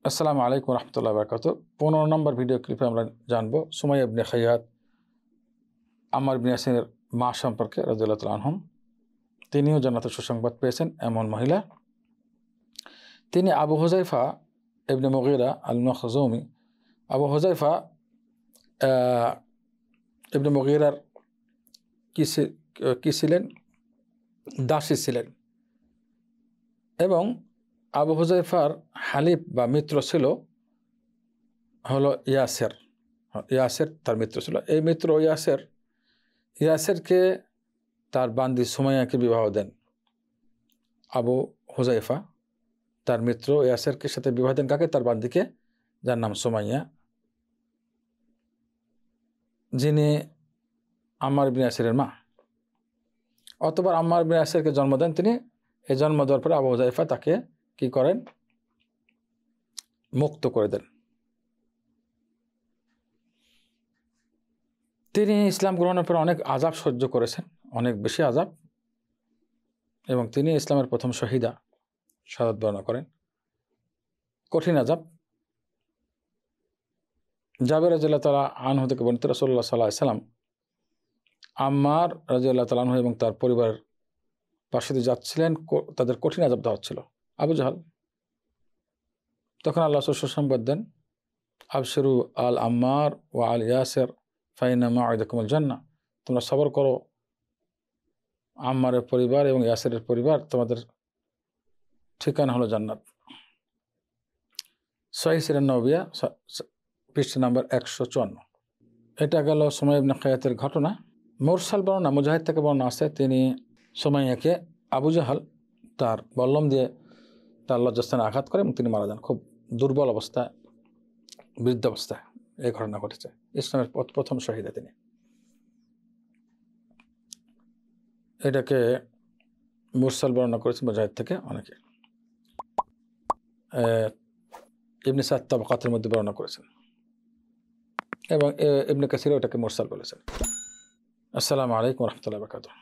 আসসালামু আলাইকুম রহমতুল্লাহ বরকাত। 15 নম্বর ভিডিও ক্লিপে আমরা জানবো সুমাইয়া ইবনে খাইয়াত আম্মার ইবনে ইয়াসিরের মা সম্পর্কে রাদিয়াল্লাহু তাআলা আনহুম। তিনিও জান্নাতের সুসংবাদ পেয়েছেন এমন মহিলা। তিনি আবু হুযায়ফা ইবনে মুগীরা আল মখজুমি, আবু হুযায়ফা ইবনে মুগীরার কি ছিলেন? দাসী ছিলেন। এবং আবু হুযায়ফার হালিফ বা মিত্র ছিল হলো ইয়াসের। ইয়াসের তার মিত্র ছিল। এই মিত্র ইয়াসেরকে তার বান্দি সুমাইয়াকে বিবাহ দেন। আবু হুযায়ফা তার মিত্র ইয়াসেরকে সাথে বিবাহ দেন কাকে? তার বান্দিকে, যার নাম সুমাইয়া, যিনি আম্মার ইবনে ইয়াসিরের মা। অতঃপর আম্মার ইবনে ইয়াসিরকে জন্ম দেন তিনি। এই জন্ম দেওয়ার পরে আবু হুযায়ফা তাকে কি করেন? মুক্ত করে দেন। তিনি ইসলাম গ্রহণের পর অনেক আযাব সহ্য করেছেন, অনেক বেশি আযাব, এবং তিনি ইসলামের প্রথম শহীদা, শাহাদাত বর্ণনা করেন। কঠিন আযাব। জাবের রাদিয়াল্লাহু তাআলা আনহু থেকে বর্ণিত, রাসূলুল্লাহ সাল্লাল্লাহু আলাইহি ওয়াসাল্লাম আম্মার রাদিয়াল্লাহু তাআলা আনহু এবং তার পরিবারের পাশে দিয়ে যাচ্ছিলেন, তাদের কঠিন আযাব দেওয়া হচ্ছিল। আবু জাহল তখন আল্লাহ সুসংবাদ দেন, আবশিরু আল আম্মার ওয়া আল ইয়াসির ফাইন্না মাউইদাকুমুল জান্নাহ। তোমরা সবর করো আম্মারের পরিবার এবং ইয়াসিরের পরিবার, তোমাদের ঠিকানা হলো জান্নাত। সহিহ সিরাত নববিয়া পৃষ্ঠা নাম্বার 154। এটা গেল সুমাইয়া ইবনে খাইয়াতের ঘটনা। মুরসাল বর্ণনা মুজাহিদ থেকে বর্ণনা আছে, তিনি সুমাইয়াকে আবু জাহল তার বল্লম দিয়ে তার লজ্জাস্থানে আঘাত করে এবং তিনি মারা যান। খুব দুর্বল অবস্থায়, বৃদ্ধ অবস্থায় এই ঘটনা ঘটেছে। ইসলামের প্রথম শহীদা তিনি। এটাকে মুরসাল বর্ণনা করেছেন মুজাহিদ থেকে অনেকে। ইবনে সাদ তাবাকাতের মধ্যে বর্ণনা করেছেন এবং ইবনে কাসির ওটাকে মুরসাল বলেছেন। আসসালামু আলাইকুম রহমতুল্লাহ বরকাতুহু।